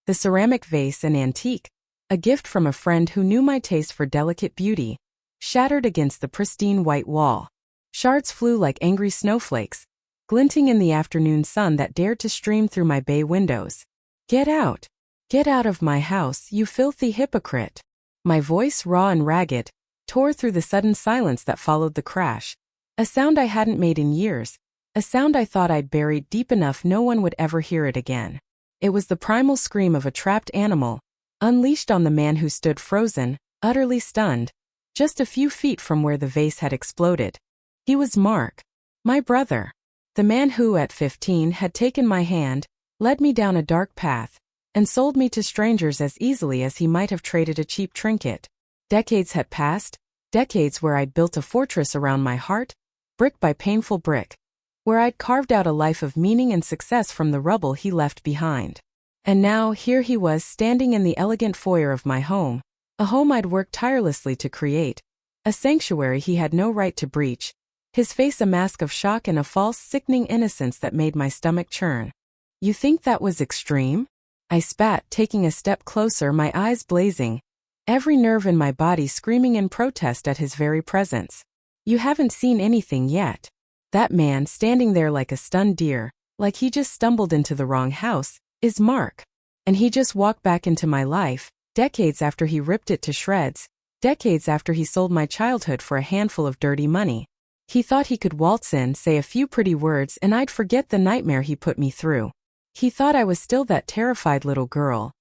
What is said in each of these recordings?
The ceramic vase, an antique, a gift from a friend who knew my taste for delicate beauty, shattered against the pristine white wall. Shards flew like angry snowflakes, glinting in the afternoon sun that dared to stream through my bay windows. Get out! Get out of my house, you filthy hypocrite! My voice, raw and ragged, tore through the sudden silence that followed the crash. A sound I hadn't made in years, a sound I thought I'd buried deep enough no one would ever hear it again. It was the primal scream of a trapped animal, unleashed on the man who stood frozen, utterly stunned, just a few feet from where the vase had exploded. He was Mark, my brother. The man who, at 15, had taken my hand, led me down a dark path, and sold me to strangers as easily as he might have traded a cheap trinket. Decades had passed, decades where I'd built a fortress around my heart, brick by painful brick, where I'd carved out a life of meaning and success from the rubble he left behind. And now, here he was standing in the elegant foyer of my home, a home I'd worked tirelessly to create, a sanctuary he had no right to breach, his face a mask of shock and a false, sickening innocence that made my stomach churn. You think that was extreme? I spat, taking a step closer, my eyes blazing, every nerve in my body screaming in protest at his very presence. You haven't seen anything yet. That man, standing there like a stunned deer, like he just stumbled into the wrong house, is Mark. And he just walked back into my life, decades after he ripped it to shreds, decades after he sold my childhood for a handful of dirty money. He thought he could waltz in, say a few pretty words, and I'd forget the nightmare he put me through. He thought I was still that terrified little girl.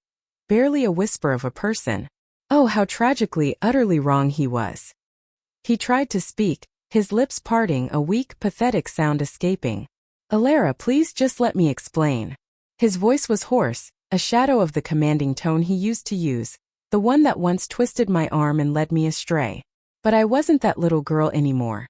Barely a whisper of a person. Oh, how tragically, utterly wrong he was. He tried to speak, his lips parting, a weak, pathetic sound escaping. Elara, please just let me explain. His voice was hoarse, a shadow of the commanding tone he used to use, the one that once twisted my arm and led me astray. But I wasn't that little girl anymore,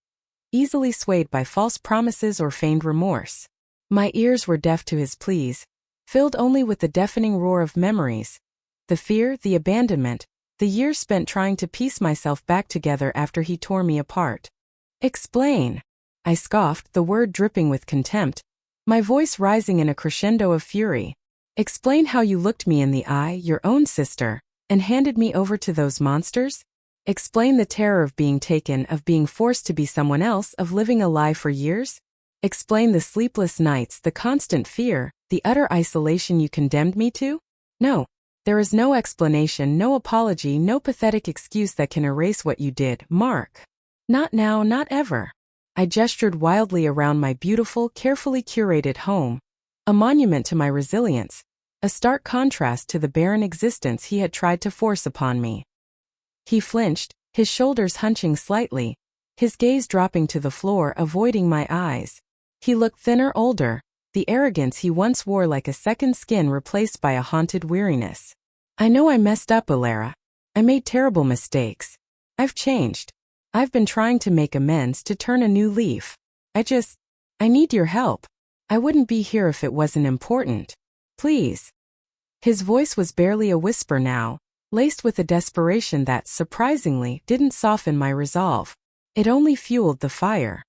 easily swayed by false promises or feigned remorse. My ears were deaf to his pleas, filled only with the deafening roar of memories, the fear, the abandonment, the years spent trying to piece myself back together after he tore me apart. Explain. I scoffed, the word dripping with contempt, my voice rising in a crescendo of fury. Explain how you looked me in the eye, your own sister, and handed me over to those monsters? Explain the terror of being taken, of being forced to be someone else, of living a lie for years? Explain the sleepless nights, the constant fear, the utter isolation you condemned me to? No. There is no explanation, no apology, no pathetic excuse that can erase what you did, Mark. Not now, not ever. I gestured wildly around my beautiful, carefully curated home, a monument to my resilience, a stark contrast to the barren existence he had tried to force upon me. He flinched, his shoulders hunching slightly, his gaze dropping to the floor, avoiding my eyes. He looked thinner, older, the arrogance he once wore like a second skin replaced by a haunted weariness. I know I messed up, Elara. I made terrible mistakes. I've changed. I've been trying to make amends, to turn a new leaf. I need your help. I wouldn't be here if it wasn't important. Please. His voice was barely a whisper now, laced with a desperation that, surprisingly, didn't soften my resolve. It only fueled the fire.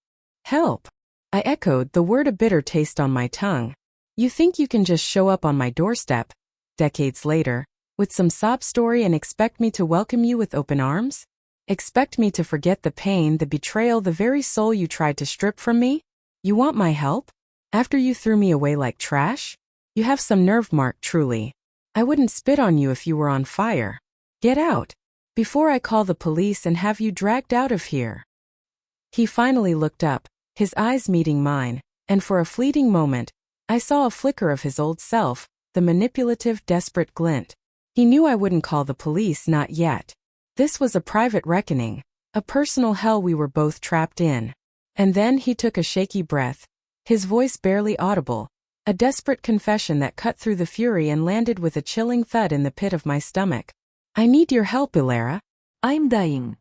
Help. I echoed, the word a bitter taste on my tongue. You think you can just show up on my doorstep, decades later, with some sob story and expect me to welcome you with open arms? Expect me to forget the pain, the betrayal, the very soul you tried to strip from me? You want my help? After you threw me away like trash? You have some nerve, Mark, truly. I wouldn't spit on you if you were on fire. Get out, before I call the police and have you dragged out of here. He finally looked up, his eyes meeting mine, and for a fleeting moment, I saw a flicker of his old self, the manipulative, desperate glint. He knew I wouldn't call the police, not yet. This was a private reckoning, a personal hell we were both trapped in. And then he took a shaky breath, his voice barely audible, a desperate confession that cut through the fury and landed with a chilling thud in the pit of my stomach. I need your help, Elara. I'm dying.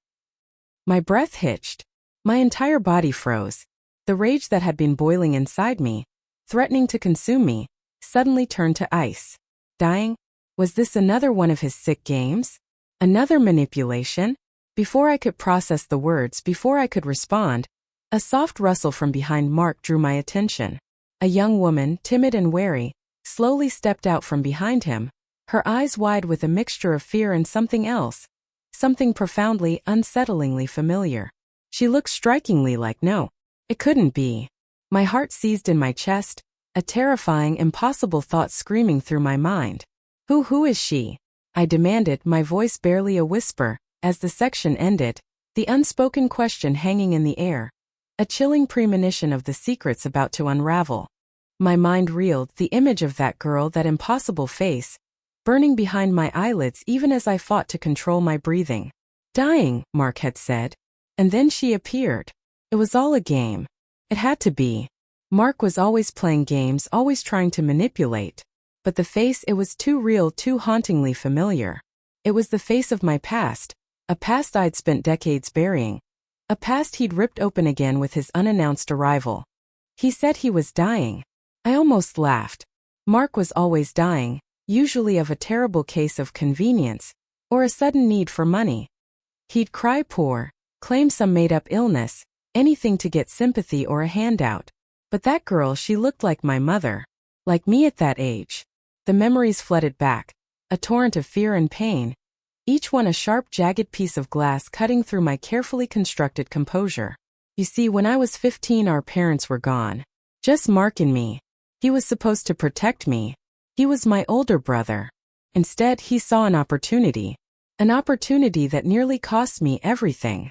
My breath hitched. My entire body froze. The rage that had been boiling inside me, threatening to consume me, suddenly turned to ice. Dying? Was this another one of his sick games? Another manipulation? Before I could process the words, before I could respond, a soft rustle from behind Mark drew my attention. A young woman, timid and wary, slowly stepped out from behind him, her eyes wide with a mixture of fear and something else, something profoundly, unsettlingly familiar. She looked strikingly like no. It couldn't be. My heart seized in my chest, a terrifying, impossible thought screaming through my mind. Who is she? I demanded, my voice barely a whisper, as the section ended, the unspoken question hanging in the air, a chilling premonition of the secrets about to unravel. My mind reeled, the image of that girl, that impossible face, burning behind my eyelids even as I fought to control my breathing. Dying, Mark had said. And then she appeared. It was all a game. It had to be. Mark was always playing games, always trying to manipulate. But the face, it was too real, too hauntingly familiar. It was the face of my past, a past I'd spent decades burying. A past he'd ripped open again with his unannounced arrival. He said he was dying. I almost laughed. Mark was always dying, usually of a terrible case of convenience, or a sudden need for money. He'd cry poor, claim some made-up illness, anything to get sympathy or a handout. But that girl, she looked like my mother. Like me at that age. The memories flooded back, a torrent of fear and pain, each one a sharp, jagged piece of glass cutting through my carefully constructed composure. You see, when I was 15, our parents were gone. Just Mark and me. He was supposed to protect me. He was my older brother. Instead, he saw an opportunity that nearly cost me everything.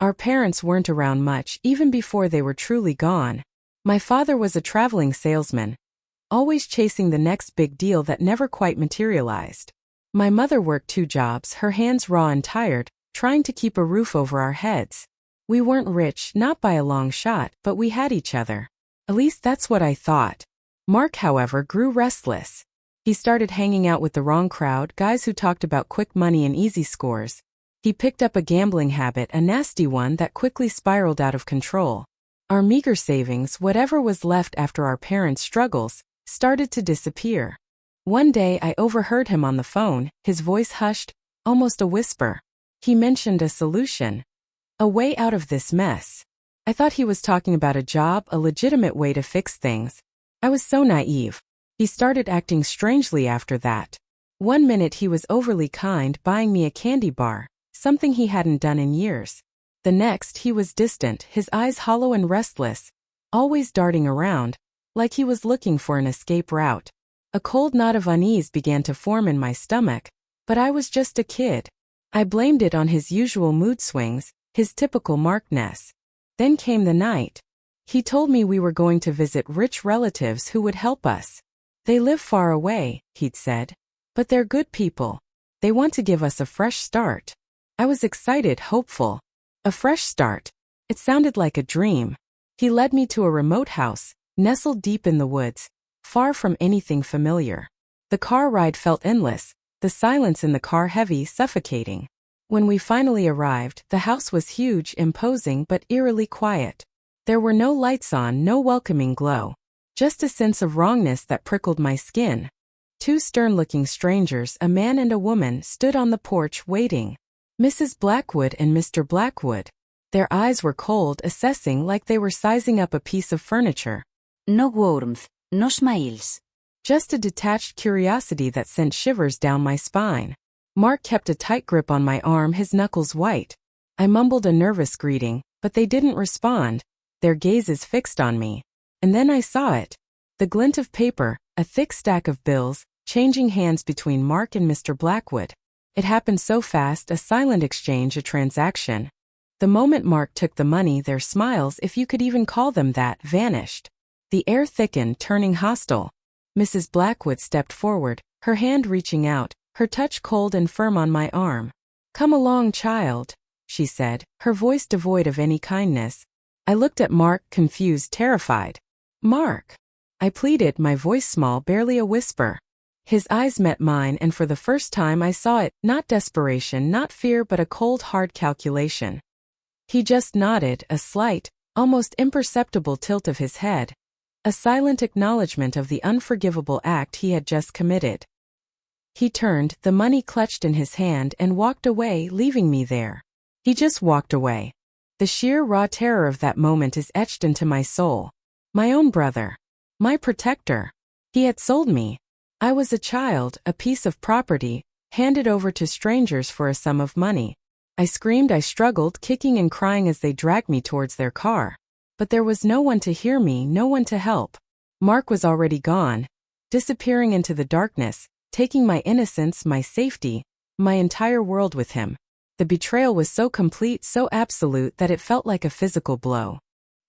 Our parents weren't around much, even before they were truly gone. My father was a traveling salesman, always chasing the next big deal that never quite materialized. My mother worked 2 jobs, her hands raw and tired, trying to keep a roof over our heads. We weren't rich, not by a long shot, but we had each other. At least that's what I thought. Mark, however, grew restless. He started hanging out with the wrong crowd, guys who talked about quick money and easy scores. He picked up a gambling habit, a nasty one that quickly spiraled out of control. Our meager savings, whatever was left after our parents' struggles, started to disappear. One day I overheard him on the phone, his voice hushed, almost a whisper. He mentioned a solution. A way out of this mess. I thought he was talking about a job, a legitimate way to fix things. I was so naive. He started acting strangely after that. One minute he was overly kind, buying me a candy bar, something he hadn't done in years. The next he was distant, his eyes hollow and restless, always darting around, like he was looking for an escape route. A cold knot of unease began to form in my stomach, but I was just a kid. I blamed it on his usual mood swings, his typical Markness. Then came the night. He told me we were going to visit rich relatives who would help us. They live far away, he'd said. But they're good people. They want to give us a fresh start. I was excited, hopeful. A fresh start. It sounded like a dream. He led me to a remote house, nestled deep in the woods, far from anything familiar. The car ride felt endless, the silence in the car heavy, suffocating. When we finally arrived, the house was huge, imposing, but eerily quiet. There were no lights on, no welcoming glow. Just a sense of wrongness that prickled my skin. 2 stern-looking strangers, a man and a woman, stood on the porch waiting. Mrs. Blackwood and Mr. Blackwood. Their eyes were cold, assessing like they were sizing up a piece of furniture. No warmth, no smiles. Just a detached curiosity that sent shivers down my spine. Mark kept a tight grip on my arm, his knuckles white. I mumbled a nervous greeting, but they didn't respond, their gazes fixed on me. And then I saw it. The glint of paper, a thick stack of bills, changing hands between Mark and Mr. Blackwood. It happened so fast, a silent exchange, a transaction. The moment Mark took the money, their smiles, if you could even call them that, vanished. The air thickened, turning hostile. Mrs. Blackwood stepped forward, her hand reaching out, her touch cold and firm on my arm. "Come along, child," she said, her voice devoid of any kindness. I looked at Mark, confused, terrified. "Mark," I pleaded, my voice small, barely a whisper. His eyes met mine, and for the first time I saw it, not desperation, not fear, but a cold, hard calculation. He just nodded, a slight, almost imperceptible tilt of his head. A silent acknowledgement of the unforgivable act he had just committed. He turned, the money clutched in his hand, and walked away, leaving me there. He just walked away. The sheer raw terror of that moment is etched into my soul. My own brother. My protector. He had sold me. I was a child, a piece of property, handed over to strangers for a sum of money. I screamed, I struggled, kicking and crying as they dragged me towards their car. But there was no one to hear me, no one to help. Mark was already gone, disappearing into the darkness, taking my innocence, my safety, my entire world with him. The betrayal was so complete, so absolute that it felt like a physical blow.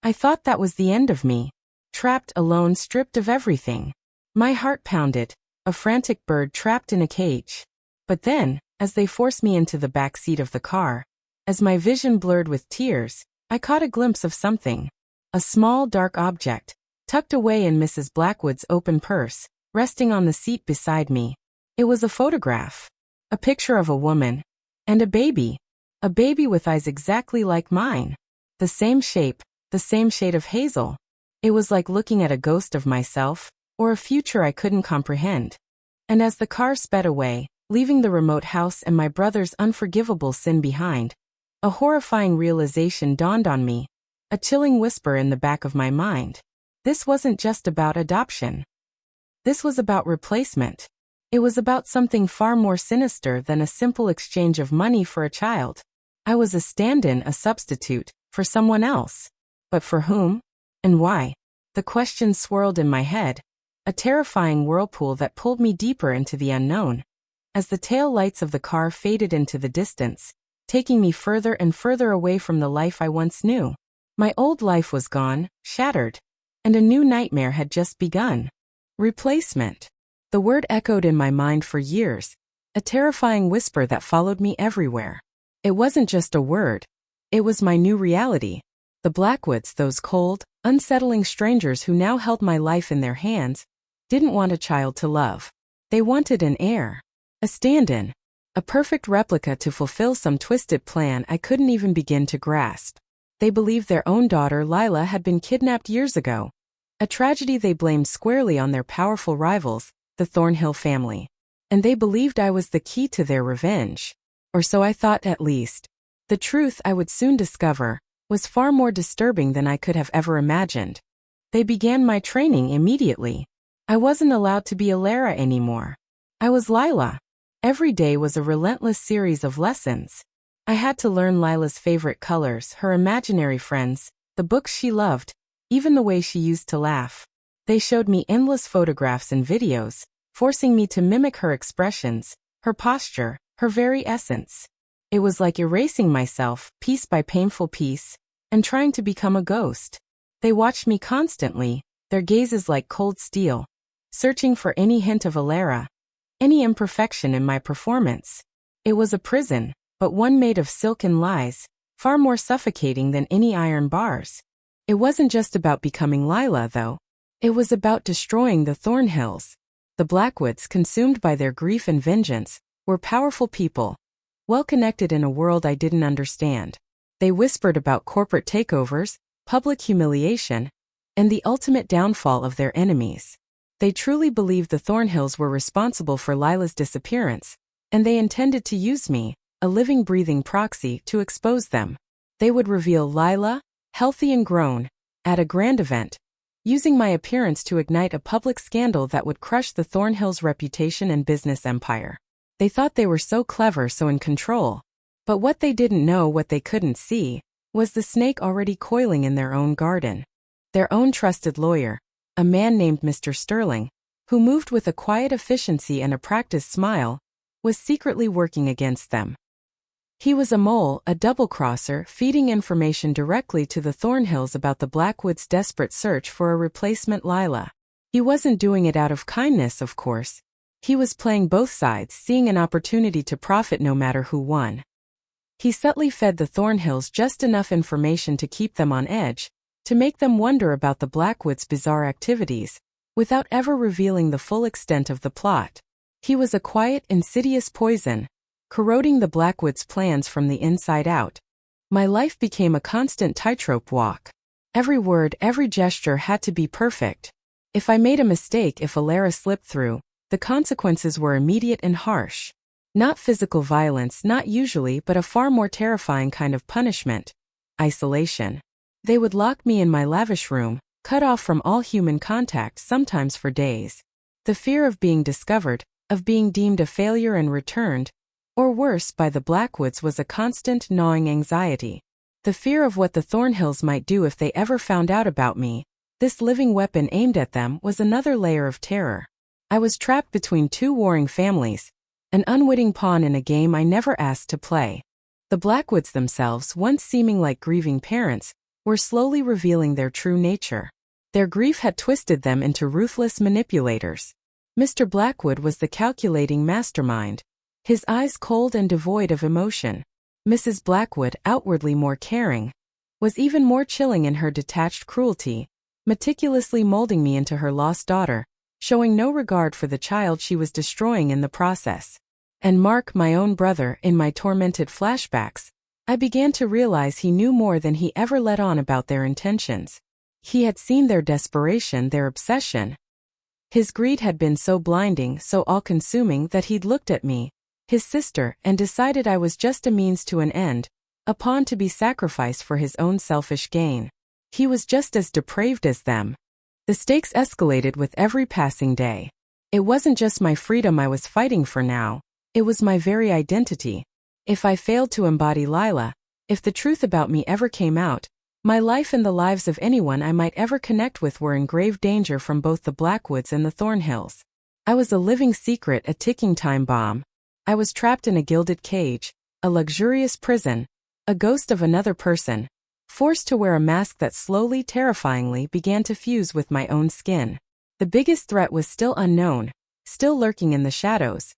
I thought that was the end of me. Trapped, alone, stripped of everything. My heart pounded, a frantic bird trapped in a cage. But then, as they forced me into the back seat of the car, as my vision blurred with tears, I caught a glimpse of something. A small, dark object, tucked away in Mrs. Blackwood's open purse, resting on the seat beside me. It was a photograph. A picture of a woman. And a baby. A baby with eyes exactly like mine. The same shape, the same shade of hazel. It was like looking at a ghost of myself, or a future I couldn't comprehend. And as the car sped away, leaving the remote house and my brother's unforgivable sin behind, a horrifying realization dawned on me, a chilling whisper in the back of my mind. This wasn't just about adoption. This was about replacement. It was about something far more sinister than a simple exchange of money for a child. I was a stand-in, a substitute, for someone else. But for whom? And why? The questions swirled in my head, a terrifying whirlpool that pulled me deeper into the unknown. As the tail lights of the car faded into the distance, taking me further and further away from the life I once knew. My old life was gone, shattered, and a new nightmare had just begun. Replacement. The word echoed in my mind for years, a terrifying whisper that followed me everywhere. It wasn't just a word. It was my new reality. The Blackwoods, those cold, unsettling strangers who now held my life in their hands, didn't want a child to love. They wanted an heir. A stand-in. A perfect replica to fulfill some twisted plan I couldn't even begin to grasp. They believed their own daughter, Lila, had been kidnapped years ago. A tragedy they blamed squarely on their powerful rivals, the Thornhill family. And they believed I was the key to their revenge. Or so I thought, at least. The truth, I would soon discover, was far more disturbing than I could have ever imagined. They began my training immediately. I wasn't allowed to be Elara anymore. I was Lila. Every day was a relentless series of lessons. I had to learn Lila's favorite colors, her imaginary friends, the books she loved, even the way she used to laugh. They showed me endless photographs and videos, forcing me to mimic her expressions, her posture, her very essence. It was like erasing myself, piece by painful piece, and trying to become a ghost. They watched me constantly, their gazes like cold steel, searching for any hint of Elara, any imperfection in my performance. It was a prison, but one made of silk and lies, far more suffocating than any iron bars. It wasn't just about becoming Lila, though. It was about destroying the Thornhills. The Blackwoods, consumed by their grief and vengeance, were powerful people, well-connected in a world I didn't understand. They whispered about corporate takeovers, public humiliation, and the ultimate downfall of their enemies. They truly believed the Thornhills were responsible for Lila's disappearance, and they intended to use me, a living, breathing proxy, to expose them. They would reveal Lila, healthy and grown, at a grand event, using my appearance to ignite a public scandal that would crush the Thornhills' reputation and business empire. They thought they were so clever, so in control. But what they didn't know, what they couldn't see, was the snake already coiling in their own garden. Their own trusted lawyer, a man named Mr. Sterling, who moved with a quiet efficiency and a practiced smile, was secretly working against them. He was a mole, a double-crosser, feeding information directly to the Thornhills about the Blackwoods' desperate search for a replacement Lila. He wasn't doing it out of kindness, of course. He was playing both sides, seeing an opportunity to profit no matter who won. He subtly fed the Thornhills just enough information to keep them on edge, to make them wonder about the Blackwoods' bizarre activities, without ever revealing the full extent of the plot. He was a quiet, insidious poison, corroding the Blackwoods' plans from the inside out. My life became a constant tightrope walk. Every word, every gesture had to be perfect. If I made a mistake, if Elara slipped through, the consequences were immediate and harsh. Not physical violence, not usually, but a far more terrifying kind of punishment. Isolation. They would lock me in my lavish room, cut off from all human contact, sometimes for days. The fear of being discovered, of being deemed a failure and returned, or worse, by the Blackwoods was a constant, gnawing anxiety. The fear of what the Thornhills might do if they ever found out about me, this living weapon aimed at them, was another layer of terror. I was trapped between two warring families, an unwitting pawn in a game I never asked to play. The Blackwoods themselves, once seeming like grieving parents, were slowly revealing their true nature. Their grief had twisted them into ruthless manipulators. Mr. Blackwood was the calculating mastermind, his eyes cold and devoid of emotion. Mrs. Blackwood, outwardly more caring, was even more chilling in her detached cruelty, meticulously molding me into her lost daughter, showing no regard for the child she was destroying in the process. And Mark, my own brother, in my tormented flashbacks, I began to realize he knew more than he ever let on about their intentions. He had seen their desperation, their obsession. His greed had been so blinding, so all-consuming, that he'd looked at me, his sister, and decided I was just a means to an end, a pawn to be sacrificed for his own selfish gain. He was just as depraved as them. The stakes escalated with every passing day. It wasn't just my freedom I was fighting for now, it was my very identity. If I failed to embody Lila, if the truth about me ever came out, my life and the lives of anyone I might ever connect with were in grave danger from both the Blackwoods and the Thornhills. I was a living secret, a ticking time bomb. I was trapped in a gilded cage, a luxurious prison, a ghost of another person, forced to wear a mask that slowly, terrifyingly began to fuse with my own skin. The biggest threat was still unknown, still lurking in the shadows.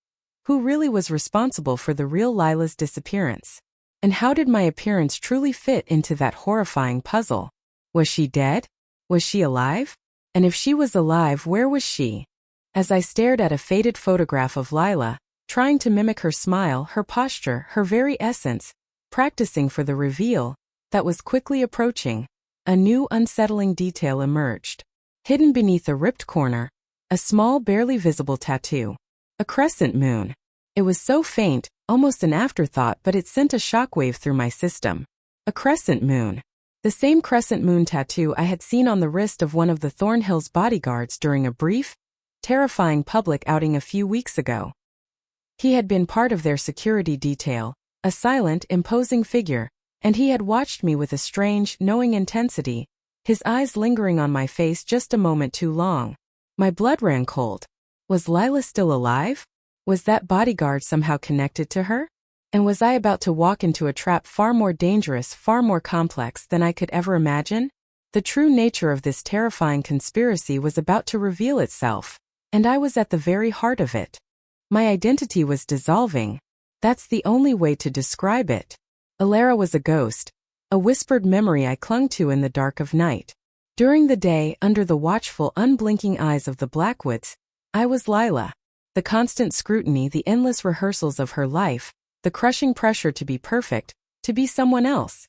Who really was responsible for the real Lila's disappearance? And how did my appearance truly fit into that horrifying puzzle? Was she dead? Was she alive? And if she was alive, where was she? As I stared at a faded photograph of Lila, trying to mimic her smile, her posture, her very essence, practicing for the reveal that was quickly approaching, a new unsettling detail emerged. Hidden beneath a ripped corner, a small, barely visible tattoo. A crescent moon. It was so faint, almost an afterthought, but it sent a shockwave through my system. A crescent moon. The same crescent moon tattoo I had seen on the wrist of one of the Thornhills' bodyguards during a brief, terrifying public outing a few weeks ago. He had been part of their security detail, a silent, imposing figure, and he had watched me with a strange, knowing intensity, his eyes lingering on my face just a moment too long. My blood ran cold. Was Lila still alive? Was that bodyguard somehow connected to her? And was I about to walk into a trap far more dangerous, far more complex than I could ever imagine? The true nature of this terrifying conspiracy was about to reveal itself, and I was at the very heart of it. My identity was dissolving. That's the only way to describe it. Elara was a ghost, a whispered memory I clung to in the dark of night. During the day, under the watchful, unblinking eyes of the Blackwoods, I was Lila. The constant scrutiny, the endless rehearsals of her life, the crushing pressure to be perfect, to be someone else.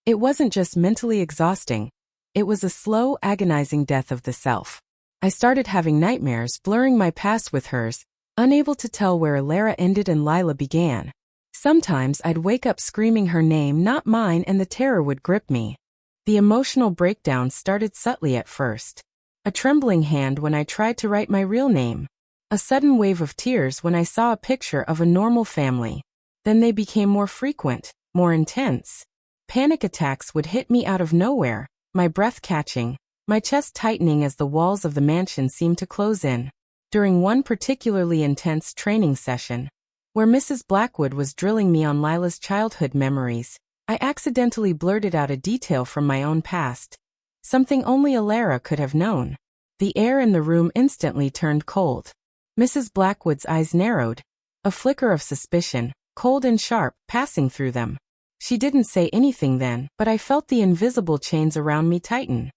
It wasn't just mentally exhausting. It was a slow, agonizing death of the self. I started having nightmares, blurring my past with hers, unable to tell where Elara ended and Lila began. Sometimes I'd wake up screaming her name, not mine, and the terror would grip me. The emotional breakdown started subtly at first. A trembling hand when I tried to write my real name. A sudden wave of tears when I saw a picture of a normal family. Then they became more frequent, more intense. Panic attacks would hit me out of nowhere, my breath catching, my chest tightening as the walls of the mansion seemed to close in. During one particularly intense training session, where Mrs. Blackwood was drilling me on Lila's childhood memories, I accidentally blurted out a detail from my own past. Something only Elara could have known. The air in the room instantly turned cold. Mrs. Blackwood's eyes narrowed, a flicker of suspicion, cold and sharp, passing through them. She didn't say anything then, but I felt the invisible chains around me tighten.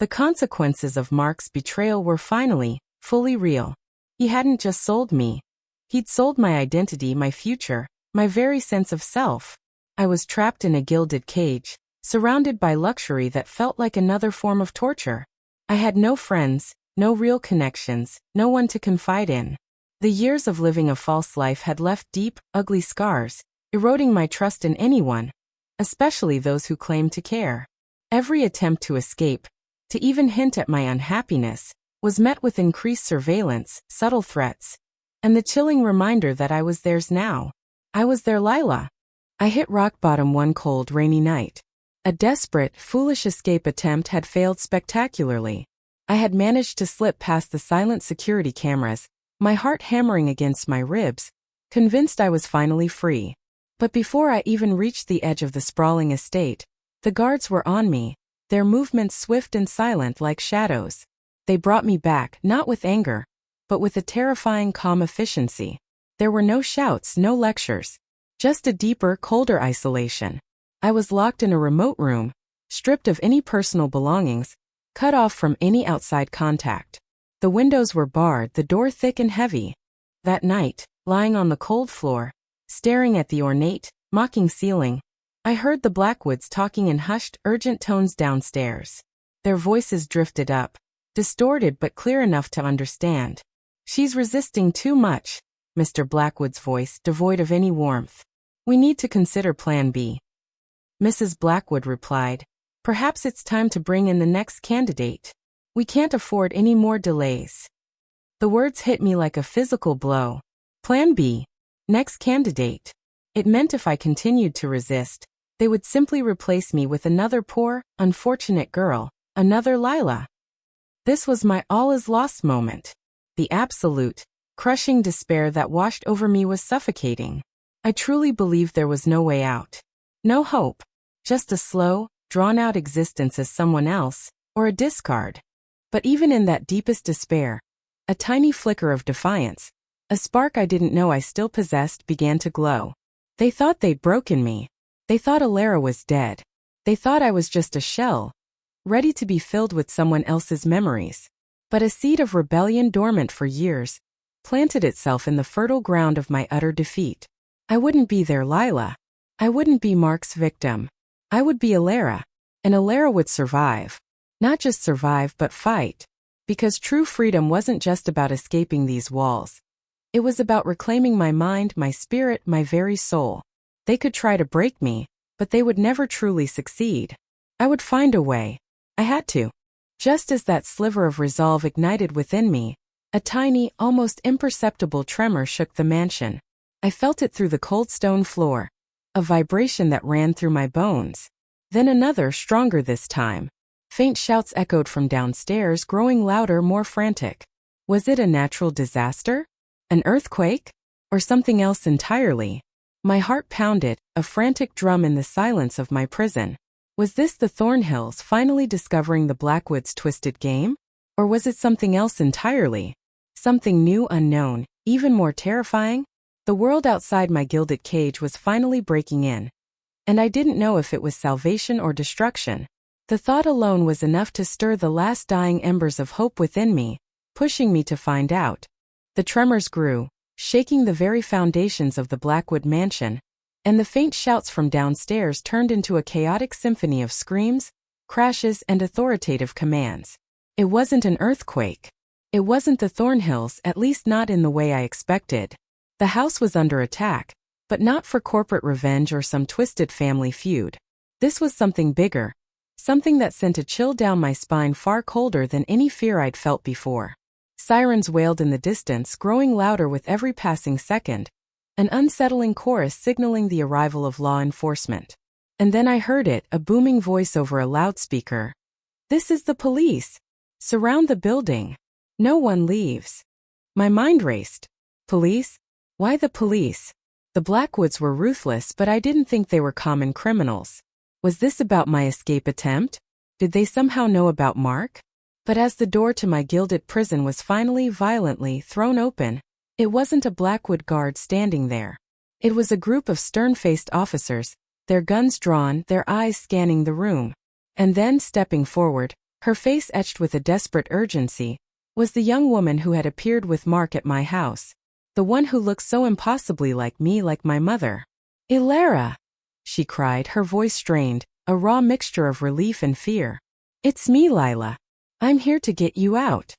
The consequences of Mark's betrayal were finally, fully real. He hadn't just sold me. He'd sold my identity, my future, my very sense of self. I was trapped in a gilded cage, surrounded by luxury that felt like another form of torture. I had no friends, no real connections, no one to confide in. The years of living a false life had left deep, ugly scars, eroding my trust in anyone, especially those who claimed to care. Every attempt to escape, to even hint at my unhappiness, was met with increased surveillance, subtle threats, and the chilling reminder that I was theirs now. I was their Lila. I hit rock bottom one cold, rainy night. A desperate, foolish escape attempt had failed spectacularly. I had managed to slip past the silent security cameras, my heart hammering against my ribs, convinced I was finally free. But before I even reached the edge of the sprawling estate, the guards were on me, their movements swift and silent like shadows. They brought me back, not with anger, but with a terrifying calm efficiency. There were no shouts, no lectures. Just a deeper, colder isolation. I was locked in a remote room, stripped of any personal belongings, cut off from any outside contact. The windows were barred, the door thick and heavy. That night, lying on the cold floor, staring at the ornate, mocking ceiling, I heard the Blackwoods talking in hushed, urgent tones downstairs. Their voices drifted up, distorted but clear enough to understand. "She's resisting too much," Mr. Blackwood's voice, devoid of any warmth. "We need to consider Plan B." Mrs. Blackwood replied, "Perhaps it's time to bring in the next candidate. We can't afford any more delays." The words hit me like a physical blow. Plan B. Next candidate. It meant if I continued to resist, they would simply replace me with another poor, unfortunate girl, another Lila. This was my all is lost moment. The absolute, crushing despair that washed over me was suffocating. I truly believed there was no way out. No hope. Just a slow, drawn-out existence as someone else, or a discard. But even in that deepest despair, a tiny flicker of defiance, a spark I didn't know I still possessed, began to glow. They thought they'd broken me. They thought Elara was dead. They thought I was just a shell, ready to be filled with someone else's memories. But a seed of rebellion dormant for years planted itself in the fertile ground of my utter defeat. I wouldn't be their Lila. I wouldn't be Mark's victim. I would be Elara. And Elara would survive. Not just survive, but fight. Because true freedom wasn't just about escaping these walls. It was about reclaiming my mind, my spirit, my very soul. They could try to break me, but they would never truly succeed. I would find a way. I had to. Just as that sliver of resolve ignited within me, a tiny, almost imperceptible tremor shook the mansion. I felt it through the cold stone floor, a vibration that ran through my bones. Then another, stronger this time. Faint shouts echoed from downstairs, growing louder, more frantic. Was it a natural disaster? An earthquake? Or something else entirely? My heart pounded, a frantic drum in the silence of my prison. Was this the Thornhills finally discovering the Blackwoods' twisted game? Or was it something else entirely? Something new, unknown, even more terrifying? The world outside my gilded cage was finally breaking in. And I didn't know if it was salvation or destruction. The thought alone was enough to stir the last dying embers of hope within me, pushing me to find out. The tremors grew, shaking the very foundations of the Blackwood mansion, and the faint shouts from downstairs turned into a chaotic symphony of screams, crashes, and authoritative commands. It wasn't an earthquake. It wasn't the Thornhills, at least not in the way I expected. The house was under attack, but not for corporate revenge or some twisted family feud. This was something bigger, something that sent a chill down my spine, far colder than any fear I'd felt before. Sirens wailed in the distance, growing louder with every passing second, an unsettling chorus signaling the arrival of law enforcement. And then I heard it, a booming voice over a loudspeaker. "This is the police. Surround the building. No one leaves." My mind raced. Police? Why the police? The Blackwoods were ruthless, but I didn't think they were common criminals. Was this about my escape attempt? Did they somehow know about Mark? But as the door to my gilded prison was finally violently thrown open, it wasn't a Blackwood guard standing there. It was a group of stern-faced officers, their guns drawn, their eyes scanning the room. And then, stepping forward, her face etched with a desperate urgency, was the young woman who had appeared with Mark at my house. The one who looked so impossibly like me, like my mother. "Elara!" she cried, her voice strained, a raw mixture of relief and fear. "It's me, Lila. I'm here to get you out."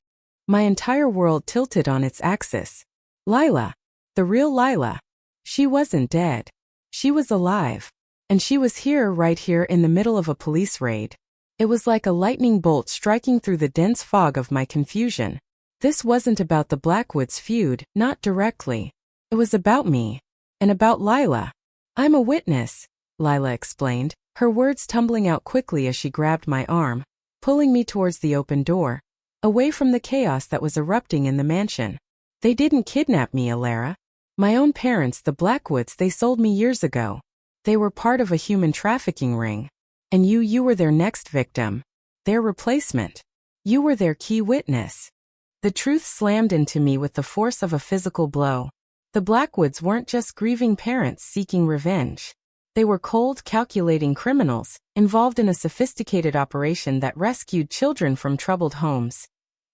My entire world tilted on its axis. Lila. The real Lila. She wasn't dead. She was alive. And she was here, right here in the middle of a police raid. It was like a lightning bolt striking through the dense fog of my confusion. This wasn't about the Blackwoods feud, not directly. It was about me. And about Lila. "I'm a witness," Lila explained, her words tumbling out quickly as she grabbed my arm, pulling me towards the open door, away from the chaos that was erupting in the mansion. "They didn't kidnap me, Elara. My own parents, the Blackwoods, they sold me years ago. They were part of a human trafficking ring. And you were their next victim. Their replacement. You were their key witness." The truth slammed into me with the force of a physical blow. The Blackwoods weren't just grieving parents seeking revenge. They were cold, calculating criminals, involved in a sophisticated operation that rescued children from troubled homes,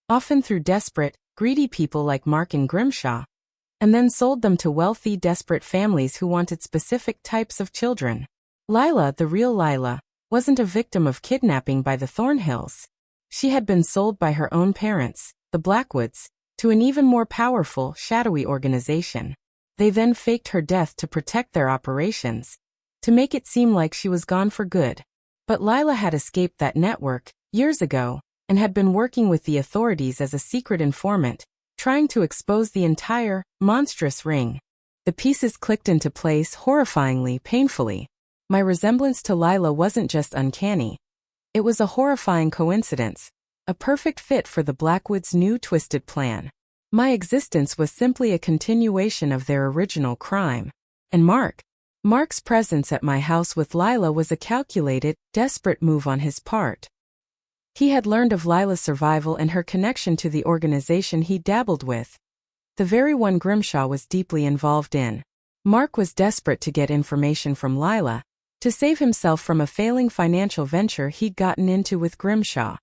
often through desperate, greedy people like Mark and Grimshaw, and then sold them to wealthy, desperate families who wanted specific types of children. Lila, the real Lila, wasn't a victim of kidnapping by the Thornhills. She had been sold by her own parents, the Blackwoods, to an even more powerful, shadowy organization. They then faked her death to protect their operations, to make it seem like she was gone for good. But Lila had escaped that network years ago and had been working with the authorities as a secret informant, trying to expose the entire, monstrous ring. The pieces clicked into place horrifyingly, painfully. My resemblance to Lila wasn't just uncanny. It was a horrifying coincidence, a perfect fit for the Blackwoods' new twisted plan. My existence was simply a continuation of their original crime. And Mark's presence at my house with Lila was a calculated, desperate move on his part. He had learned of Lila's survival and her connection to the organization he dabbled with, the very one Grimshaw was deeply involved in. Mark was desperate to get information from Lila, to save himself from a failing financial venture he'd gotten into with Grimshaw.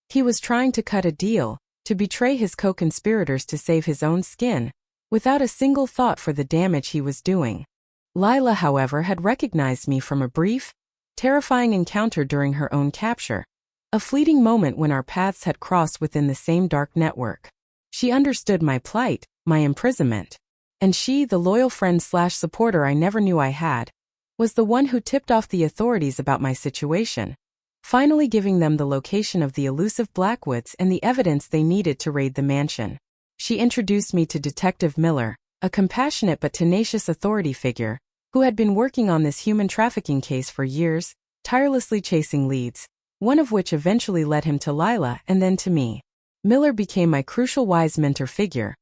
He was trying to cut a deal, to betray his co-conspirators to save his own skin, without a single thought for the damage he was doing. Lila, however, had recognized me from a brief, terrifying encounter during her own capture, a fleeting moment when our paths had crossed within the same dark network. She understood my plight, my imprisonment. And she, the loyal friend/supporter I never knew I had, was the one who tipped off the authorities about my situation, finally giving them the location of the elusive Blackwoods and the evidence they needed to raid the mansion. She introduced me to Detective Miller, a compassionate but tenacious authority figure, who had been working on this human trafficking case for years, tirelessly chasing leads, one of which eventually led him to Lila and then to me. Miller became my crucial wise mentor figure,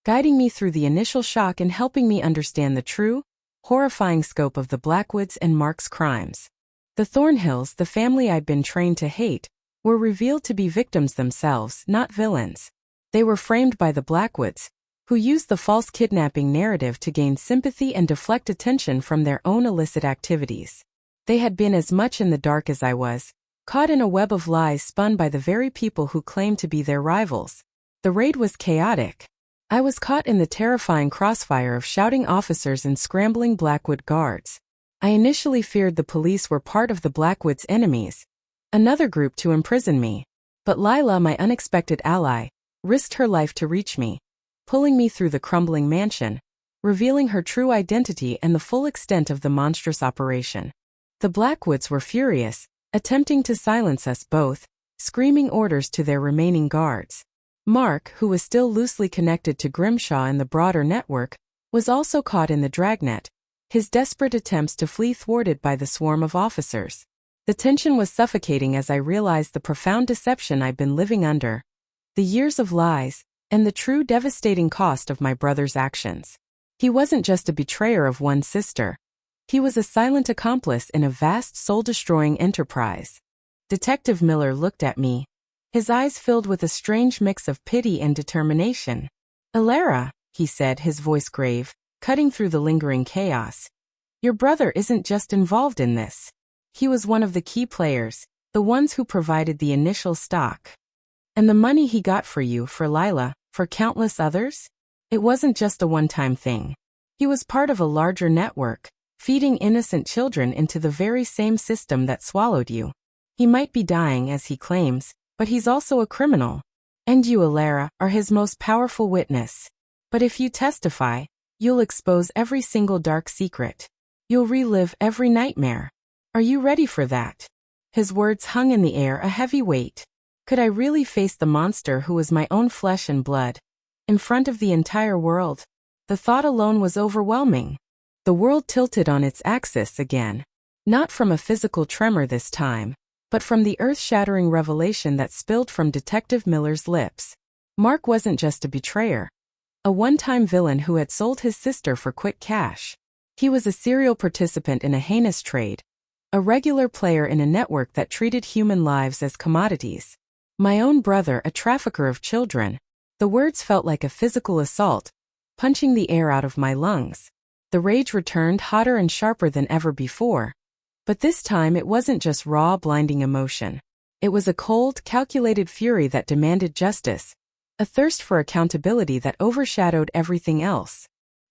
guiding me through the initial shock and helping me understand the true, horrifying scope of the Blackwoods and Mark's crimes. The Thornhills, the family I'd been trained to hate, were revealed to be victims themselves, not villains. They were framed by the Blackwoods, who used the false kidnapping narrative to gain sympathy and deflect attention from their own illicit activities. They had been as much in the dark as I was, caught in a web of lies spun by the very people who claimed to be their rivals. The raid was chaotic. I was caught in the terrifying crossfire of shouting officers and scrambling Blackwood guards. I initially feared the police were part of the Blackwoods' enemies, another group to imprison me. But Lila, my unexpected ally, risked her life to reach me, pulling me through the crumbling mansion, revealing her true identity and the full extent of the monstrous operation. The Blackwoods were furious, attempting to silence us both, screaming orders to their remaining guards. Mark, who was still loosely connected to Grimshaw and the broader network, was also caught in the dragnet, his desperate attempts to flee thwarted by the swarm of officers. The tension was suffocating as I realized the profound deception I'd been living under, the years of lies, and the true devastating cost of my brother's actions. He wasn't just a betrayer of one sister. He was a silent accomplice in a vast soul-destroying enterprise. Detective Miller looked at me, his eyes filled with a strange mix of pity and determination. "Elara," he said, his voice grave, cutting through the lingering chaos. "Your brother isn't just involved in this. He was one of the key players, the ones who provided the initial stock. And the money he got for you, for Lila, for countless others? It wasn't just a one-time thing. He was part of a larger network, feeding innocent children into the very same system that swallowed you. He might be dying as he claims, but he's also a criminal. And you, Elara, are his most powerful witness. But if you testify, you'll expose every single dark secret. You'll relive every nightmare. Are you ready for that?" His words hung in the air, a heavy weight. Could I really face the monster who was my own flesh and blood? In front of the entire world? The thought alone was overwhelming. The world tilted on its axis again. Not from a physical tremor this time, but from the earth-shattering revelation that spilled from Detective Miller's lips. Mark wasn't just a betrayer. A one-time villain who had sold his sister for quick cash. He was a serial participant in a heinous trade. A regular player in a network that treated human lives as commodities. My own brother, a trafficker of children. The words felt like a physical assault, punching the air out of my lungs. The rage returned, hotter and sharper than ever before. But this time it wasn't just raw, blinding emotion. It was a cold, calculated fury that demanded justice. A thirst for accountability that overshadowed everything else.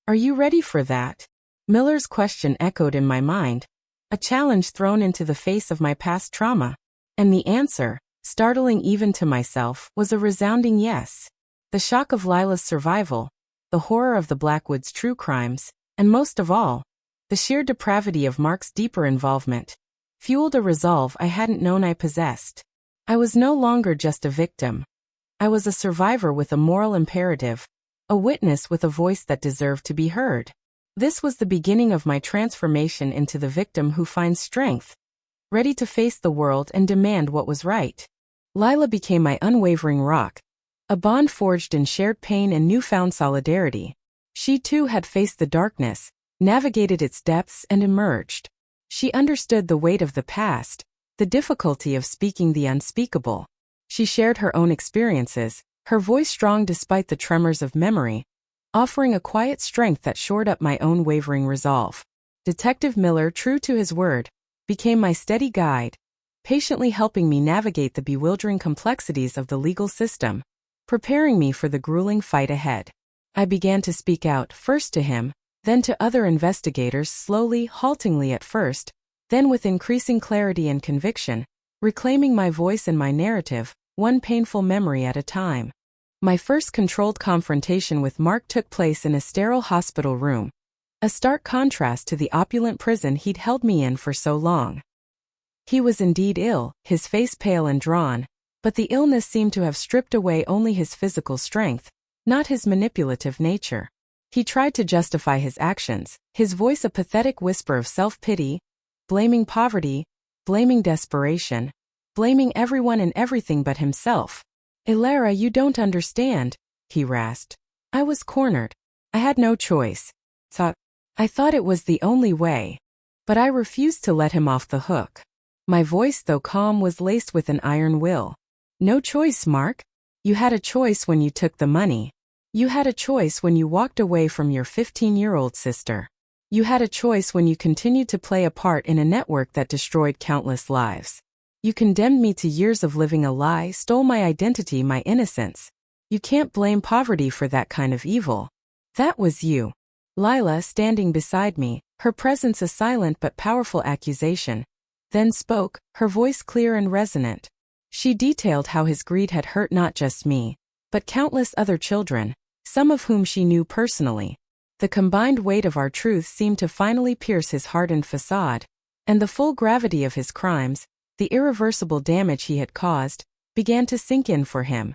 Are you ready for that? Miller's question echoed in my mind. A challenge thrown into the face of my past trauma. And the answer, startling even to myself, was a resounding yes. The shock of Lila's survival, the horror of the Blackwoods' true crimes, and most of all, the sheer depravity of Mark's deeper involvement, fueled a resolve I hadn't known I possessed. I was no longer just a victim. I was a survivor with a moral imperative, a witness with a voice that deserved to be heard. This was the beginning of my transformation into the victim who finds strength, ready to face the world and demand what was right. Lila became my unwavering rock, a bond forged in shared pain and newfound solidarity. She too had faced the darkness, navigated its depths and emerged. She understood the weight of the past, the difficulty of speaking the unspeakable. She shared her own experiences, her voice strong despite the tremors of memory, offering a quiet strength that shored up my own wavering resolve. Detective Miller, true to his word, became my steady guide, patiently helping me navigate the bewildering complexities of the legal system, preparing me for the grueling fight ahead. I began to speak out, first to him, then to other investigators, slowly, haltingly at first, then with increasing clarity and conviction, reclaiming my voice and my narrative, one painful memory at a time. My first controlled confrontation with Mark took place in a sterile hospital room, a stark contrast to the opulent prison he'd held me in for so long. He was indeed ill, his face pale and drawn, but the illness seemed to have stripped away only his physical strength, not his manipulative nature. He tried to justify his actions, his voice a pathetic whisper of self-pity, blaming poverty, blaming desperation, blaming everyone and everything but himself. "Elara, you don't understand," he rasped. I was cornered. I had no choice. I thought it was the only way. But I refused to let him off the hook. My voice, though calm, was laced with an iron will. "No choice, Mark. You had a choice when you took the money. You had a choice when you walked away from your 15-year-old sister. You had a choice when you continued to play a part in a network that destroyed countless lives. You condemned me to years of living a lie, stole my identity, my innocence. You can't blame poverty for that kind of evil. That was you." Lila, standing beside me, her presence a silent but powerful accusation, then spoke, her voice clear and resonant. She detailed how his greed had hurt not just me, but countless other children, some of whom she knew personally. The combined weight of our truth seemed to finally pierce his hardened facade, and the full gravity of his crimes, the irreversible damage he had caused, began to sink in for him.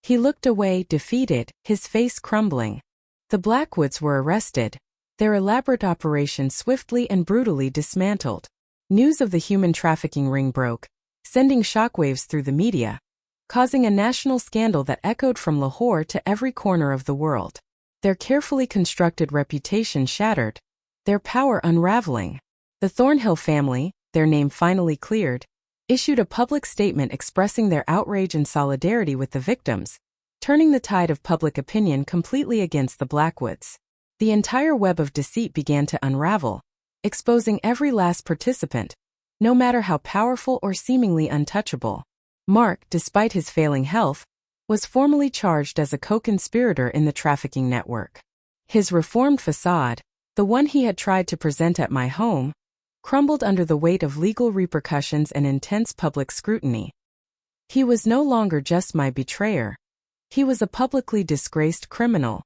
He looked away, defeated, his face crumbling. The Blackwoods were arrested, their elaborate operation swiftly and brutally dismantled. News of the human trafficking ring broke, sending shockwaves through the media, causing a national scandal that echoed from Lahore to every corner of the world. Their carefully constructed reputation shattered, their power unraveling. The Thornhill family, their name finally cleared, issued a public statement expressing their outrage and solidarity with the victims, turning the tide of public opinion completely against the Blackwoods. The entire web of deceit began to unravel, exposing every last participant, no matter how powerful or seemingly untouchable. Mark, despite his failing health, was formally charged as a co-conspirator in the trafficking network. His reformed facade, the one he had tried to present at my home, crumbled under the weight of legal repercussions and intense public scrutiny. He was no longer just my betrayer. He was a publicly disgraced criminal.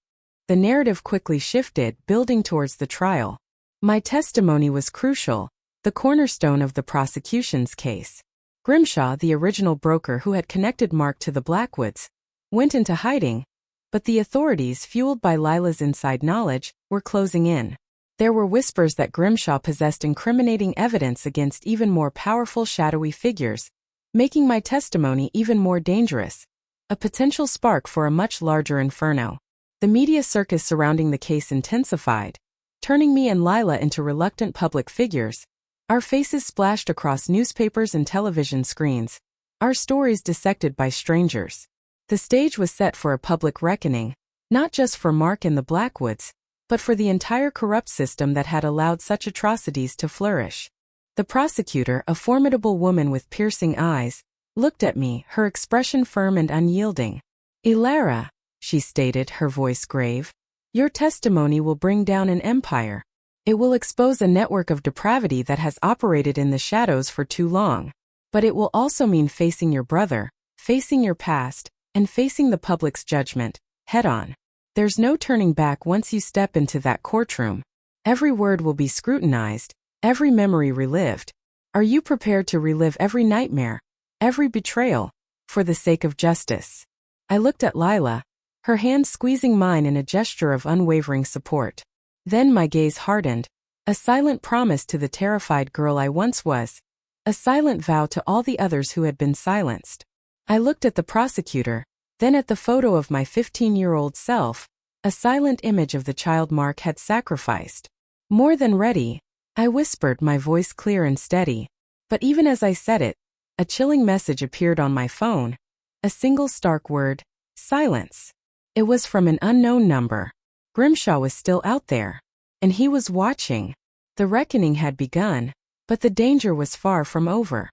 The narrative quickly shifted, building towards the trial. My testimony was crucial, the cornerstone of the prosecution's case. Grimshaw, the original broker who had connected Mark to the Blackwoods, went into hiding, but the authorities, fueled by Lila's inside knowledge, were closing in. There were whispers that Grimshaw possessed incriminating evidence against even more powerful shadowy figures, making my testimony even more dangerous, a potential spark for a much larger inferno. The media circus surrounding the case intensified, turning me and Lila into reluctant public figures. Our faces splashed across newspapers and television screens, our stories dissected by strangers. The stage was set for a public reckoning, not just for Mark and the Blackwoods, but for the entire corrupt system that had allowed such atrocities to flourish. The prosecutor, a formidable woman with piercing eyes, looked at me, her expression firm and unyielding. "Elara," she stated, her voice grave, "your testimony will bring down an empire. It will expose a network of depravity that has operated in the shadows for too long. But it will also mean facing your brother, facing your past, and facing the public's judgment, head on. There's no turning back once you step into that courtroom. Every word will be scrutinized, every memory relived. Are you prepared to relive every nightmare, every betrayal, for the sake of justice?" I looked at Lila, her hand squeezing mine in a gesture of unwavering support. Then my gaze hardened, a silent promise to the terrified girl I once was, a silent vow to all the others who had been silenced. I looked at the prosecutor, then at the photo of my 15-year-old self, a silent image of the child Mark had sacrificed. "More than ready," I whispered, my voice clear and steady. But even as I said it, a chilling message appeared on my phone, a single stark word: silence. It was from an unknown number. Grimshaw was still out there, and he was watching. The reckoning had begun, but the danger was far from over.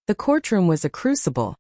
The courtroom was a crucible,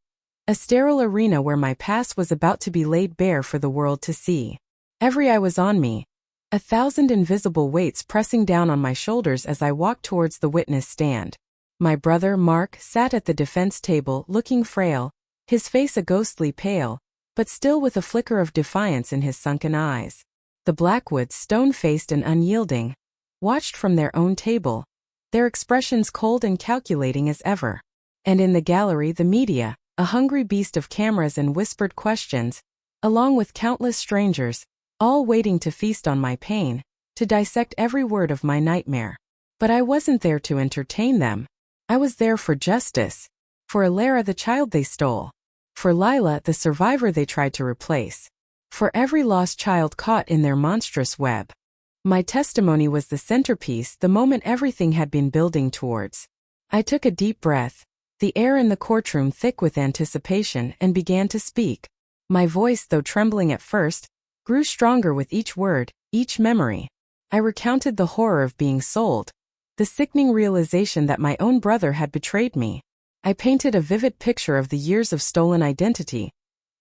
a sterile arena where my past was about to be laid bare for the world to see. Every eye was on me, 1,000 invisible weights pressing down on my shoulders as I walked towards the witness stand. My brother, Mark, sat at the defense table, looking frail, his face a ghostly pale, but still with a flicker of defiance in his sunken eyes. The Blackwoods, stone-faced and unyielding, watched from their own table, their expressions cold and calculating as ever. And in the gallery, the media, a hungry beast of cameras and whispered questions, along with countless strangers, all waiting to feast on my pain, to dissect every word of my nightmare. But I wasn't there to entertain them. I was there for justice. For Elara, the child they stole. For Lila, the survivor they tried to replace. For every lost child caught in their monstrous web. My testimony was the centerpiece, the moment everything had been building towards. I took a deep breath, the air in the courtroom thick with anticipation, and began to speak. My voice, though trembling at first, grew stronger with each word, each memory. I recounted the horror of being sold, the sickening realization that my own brother had betrayed me. I painted a vivid picture of the years of stolen identity,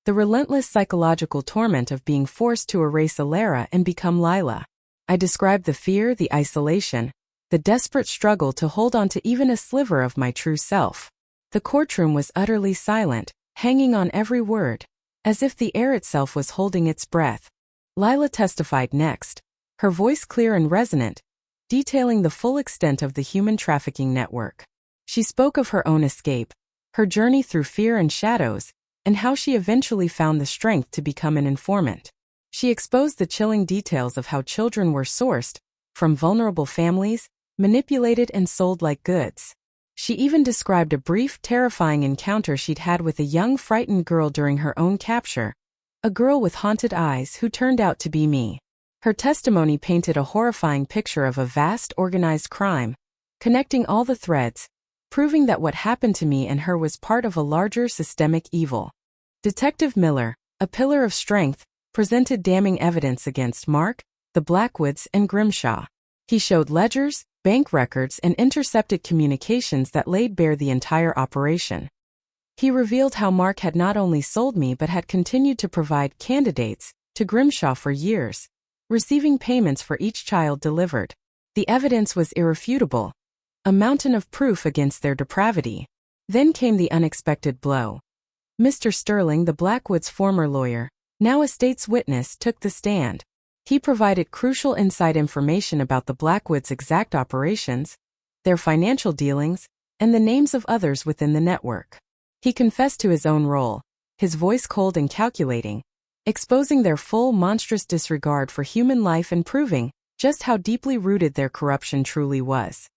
the relentless psychological torment of being forced to erase Elara and become Lila. I described the fear, the isolation, the desperate struggle to hold on to even a sliver of my true self. The courtroom was utterly silent, hanging on every word, as if the air itself was holding its breath. Lila testified next, her voice clear and resonant, detailing the full extent of the human trafficking network. She spoke of her own escape, her journey through fear and shadows, and how she eventually found the strength to become an informant. She exposed the chilling details of how children were sourced, from vulnerable families, manipulated and sold like goods. She even described a brief, terrifying encounter she'd had with a young, frightened girl during her own capture, a girl with haunted eyes who turned out to be me. Her testimony painted a horrifying picture of a vast, organized crime, connecting all the threads, proving that what happened to me and her was part of a larger systemic evil. Detective Miller, a pillar of strength, presented damning evidence against Mark, the Blackwoods, and Grimshaw. He showed ledgers, bank records, and intercepted communications that laid bare the entire operation. He revealed how Mark had not only sold me but had continued to provide candidates to Grimshaw for years, receiving payments for each child delivered. The evidence was irrefutable, a mountain of proof against their depravity. Then came the unexpected blow. Mr. Sterling, the Blackwoods' former lawyer, now a state's witness, took the stand. He provided crucial inside information about the Blackwoods' exact operations, their financial dealings, and the names of others within the network. He confessed to his own role, his voice cold and calculating, exposing their full monstrous disregard for human life and proving just how deeply rooted their corruption truly was.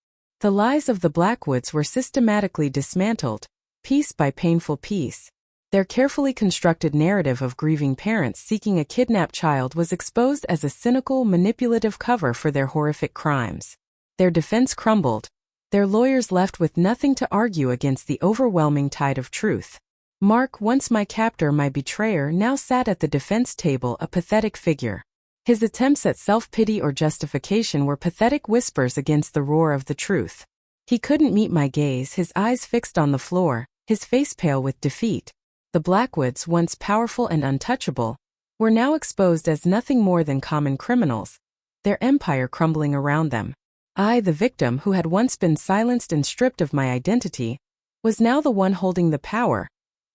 The lies of the Blackwoods were systematically dismantled, piece by painful piece. Their carefully constructed narrative of grieving parents seeking a kidnapped child was exposed as a cynical, manipulative cover for their horrific crimes. Their defense crumbled, their lawyers left with nothing to argue against the overwhelming tide of truth. Mark, once my captor, my betrayer, now sat at the defense table, a pathetic figure. His attempts at self-pity or justification were pathetic whispers against the roar of the truth. He couldn't meet my gaze, his eyes fixed on the floor, his face pale with defeat. The Blackwoods, once powerful and untouchable, were now exposed as nothing more than common criminals, their empire crumbling around them. I, the victim who had once been silenced and stripped of my identity, was now the one holding the power,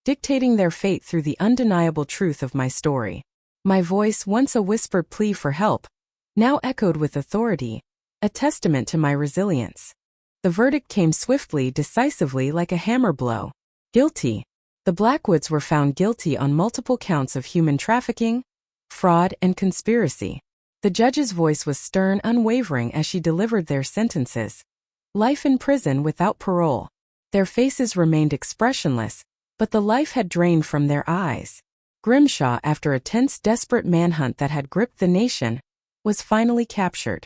dictating their fate through the undeniable truth of my story. My voice, once a whispered plea for help, now echoed with authority, a testament to my resilience. The verdict came swiftly, decisively, like a hammer blow. Guilty. The Blackwoods were found guilty on multiple counts of human trafficking, fraud, and conspiracy. The judge's voice was stern, unwavering as she delivered their sentences. Life in prison without parole. Their faces remained expressionless, but the life had drained from their eyes. Grimshaw, after a tense, desperate manhunt that had gripped the nation, was finally captured.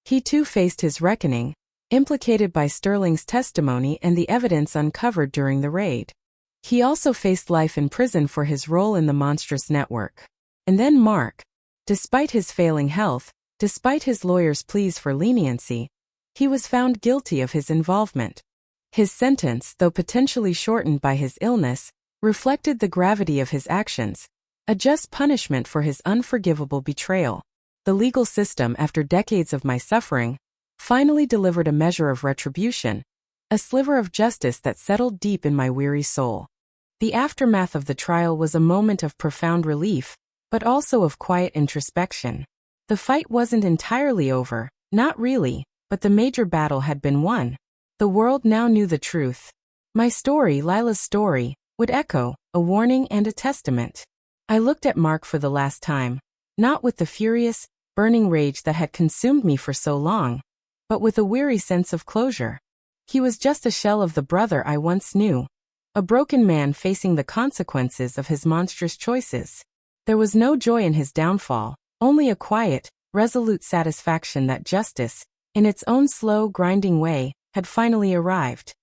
He too faced his reckoning, implicated by Sterling's testimony and the evidence uncovered during the raid. He also faced life in prison for his role in the monstrous network. And then Mark, despite his failing health, despite his lawyer's pleas for leniency, he was found guilty of his involvement. His sentence, though potentially shortened by his illness, reflected the gravity of his actions, a just punishment for his unforgivable betrayal. The legal system, after decades of my suffering, finally delivered a measure of retribution, a sliver of justice that settled deep in my weary soul. The aftermath of the trial was a moment of profound relief, but also of quiet introspection. The fight wasn't entirely over, not really, but the major battle had been won. The world now knew the truth. My story, Lila's story, would echo, a warning and a testament. I looked at Mark for the last time, not with the furious, burning rage that had consumed me for so long, but with a weary sense of closure. He was just a shell of the brother I once knew, a broken man facing the consequences of his monstrous choices. There was no joy in his downfall, only a quiet, resolute satisfaction that justice, in its own slow, grinding way, had finally arrived.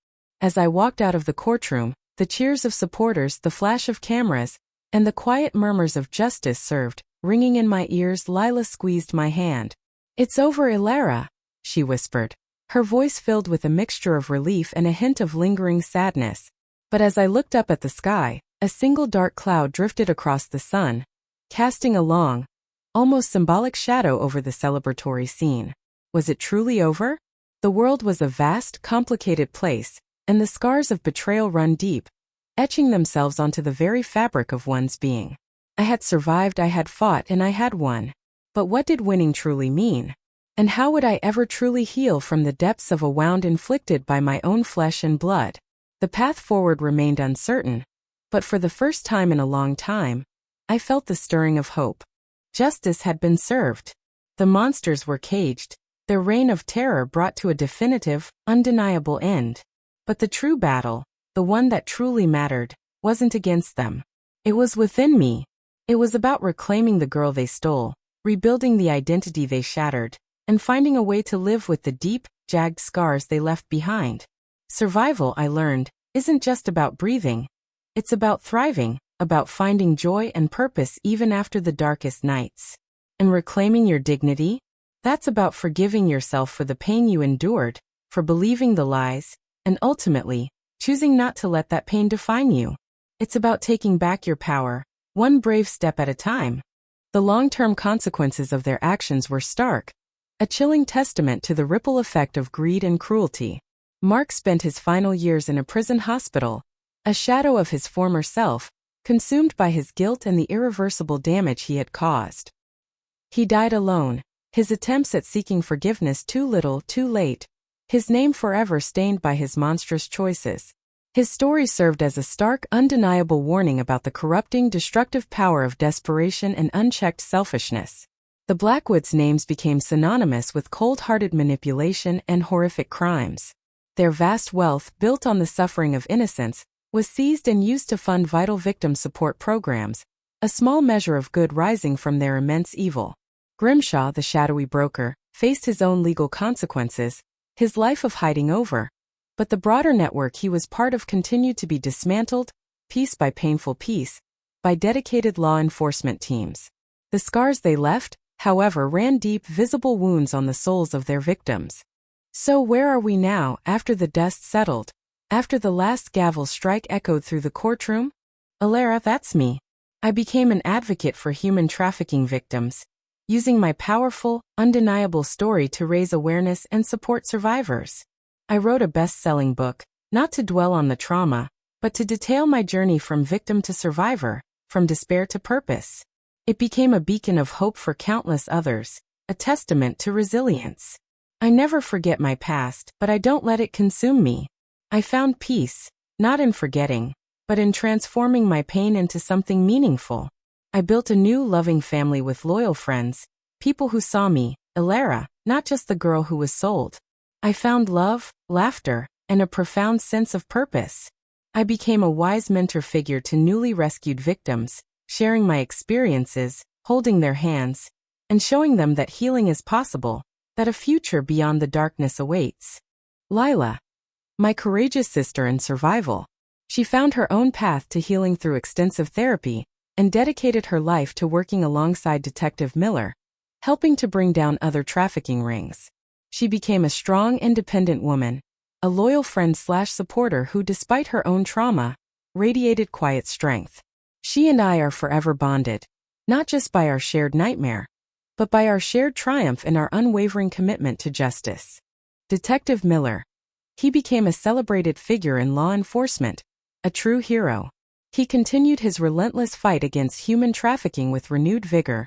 As I walked out of the courtroom, the cheers of supporters, the flash of cameras, and the quiet murmurs of justice served, ringing in my ears. Lila squeezed my hand. "It's over, Elara," she whispered, her voice filled with a mixture of relief and a hint of lingering sadness. But as I looked up at the sky, a single dark cloud drifted across the sun, casting a long, almost symbolic shadow over the celebratory scene. Was it truly over? The world was a vast, complicated place, and the scars of betrayal run deep, etching themselves onto the very fabric of one's being. I had survived, I had fought, and I had won. But what did winning truly mean? And how would I ever truly heal from the depths of a wound inflicted by my own flesh and blood? The path forward remained uncertain, but for the first time in a long time, I felt the stirring of hope. Justice had been served. The monsters were caged, their reign of terror brought to a definitive, undeniable end. But the true battle, the one that truly mattered, wasn't against them. It was within me. It was about reclaiming the girl they stole, rebuilding the identity they shattered, and finding a way to live with the deep, jagged scars they left behind. Survival, I learned, isn't just about breathing. It's about thriving, about finding joy and purpose even after the darkest nights. And reclaiming your dignity? That's about forgiving yourself for the pain you endured, for believing the lies, and ultimately, choosing not to let that pain define you. It's about taking back your power, one brave step at a time. The long-term consequences of their actions were stark, a chilling testament to the ripple effect of greed and cruelty. Mark spent his final years in a prison hospital, a shadow of his former self, consumed by his guilt and the irreversible damage he had caused. He died alone, his attempts at seeking forgiveness too little, too late, his name forever stained by his monstrous choices. His story served as a stark, undeniable warning about the corrupting, destructive power of desperation and unchecked selfishness. The Blackwood's names became synonymous with cold-hearted manipulation and horrific crimes. Their vast wealth, built on the suffering of innocents, was seized and used to fund vital victim support programs, a small measure of good rising from their immense evil. Grimshaw, the shadowy broker, faced his own legal consequences, his life of hiding over. But the broader network he was part of continued to be dismantled, piece by painful piece, by dedicated law enforcement teams. The scars they left, however, ran deep, visible wounds on the souls of their victims. So where are we now, after the dust settled? After the last gavel strike echoed through the courtroom? Elara, that's me. I became an advocate for human trafficking victims, using my powerful, undeniable story to raise awareness and support survivors. I wrote a best-selling book, not to dwell on the trauma, but to detail my journey from victim to survivor, from despair to purpose. It became a beacon of hope for countless others, a testament to resilience. I never forget my past, but I don't let it consume me. I found peace, not in forgetting, but in transforming my pain into something meaningful. I built a new loving family with loyal friends, people who saw me, Elara, not just the girl who was sold. I found love, laughter, and a profound sense of purpose. I became a wise mentor figure to newly rescued victims, sharing my experiences, holding their hands, and showing them that healing is possible, that a future beyond the darkness awaits. Lila, my courageous sister in survival. She found her own path to healing through extensive therapy, and dedicated her life to working alongside Detective Miller, helping to bring down other trafficking rings. She became a strong, independent woman, a loyal friend/supporter who, despite her own trauma, radiated quiet strength. She and I are forever bonded, not just by our shared nightmare, but by our shared triumph and our unwavering commitment to justice. Detective Miller. He became a celebrated figure in law enforcement, a true hero. He continued his relentless fight against human trafficking with renewed vigor,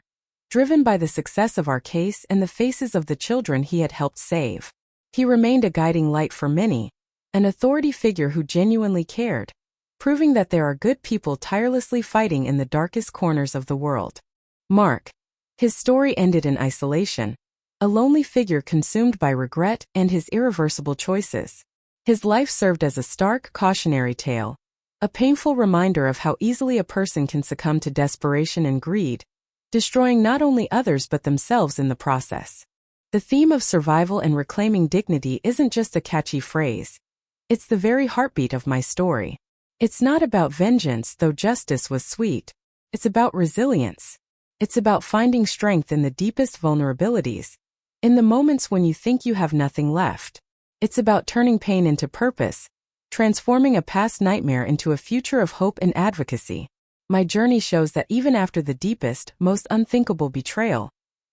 driven by the success of our case and the faces of the children he had helped save. He remained a guiding light for many, an authority figure who genuinely cared, proving that there are good people tirelessly fighting in the darkest corners of the world. Mark. His story ended in isolation, a lonely figure consumed by regret and his irreversible choices. His life served as a stark, cautionary tale, a painful reminder of how easily a person can succumb to desperation and greed, destroying not only others but themselves in the process. The theme of survival and reclaiming dignity isn't just a catchy phrase. It's the very heartbeat of my story. It's not about vengeance, though justice was sweet. It's about resilience. It's about finding strength in the deepest vulnerabilities, in the moments when you think you have nothing left. It's about turning pain into purpose, transforming a past nightmare into a future of hope and advocacy. My journey shows that even after the deepest, most unthinkable betrayal,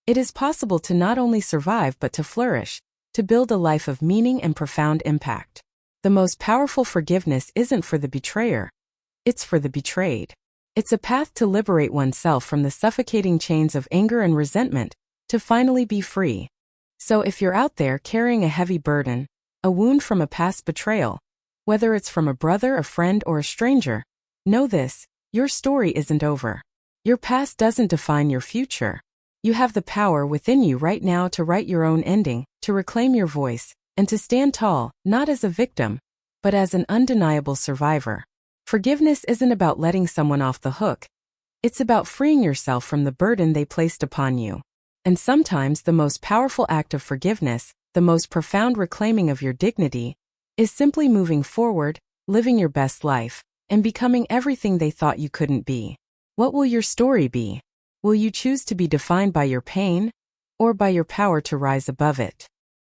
it is possible to not only survive but to flourish, to build a life of meaning and profound impact. The most powerful forgiveness isn't for the betrayer. It's for the betrayed. It's a path to liberate oneself from the suffocating chains of anger and resentment, to finally be free. So if you're out there carrying a heavy burden, a wound from a past betrayal, whether it's from a brother, a friend, or a stranger, know this: your story isn't over. Your past doesn't define your future. You have the power within you right now to write your own ending, to reclaim your voice, and to stand tall, not as a victim, but as an undeniable survivor. Forgiveness isn't about letting someone off the hook. It's about freeing yourself from the burden they placed upon you. And sometimes the most powerful act of forgiveness, the most profound reclaiming of your dignity, is simply moving forward, living your best life, and becoming everything they thought you couldn't be. What will your story be? Will you choose to be defined by your pain, or by your power to rise above it?